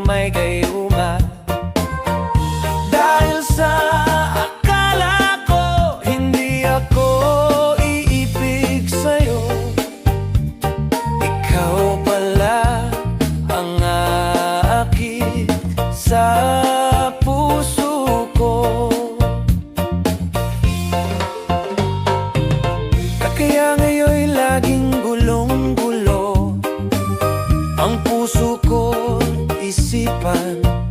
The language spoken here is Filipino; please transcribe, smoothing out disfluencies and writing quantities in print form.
may gayuma. Dahil sa akala ko hindi ako iibig sa'yo, ikaw pala ang aakit sa puso ko. Kaya ngayon'y laging gulong-gulo ang puso ko, isipan.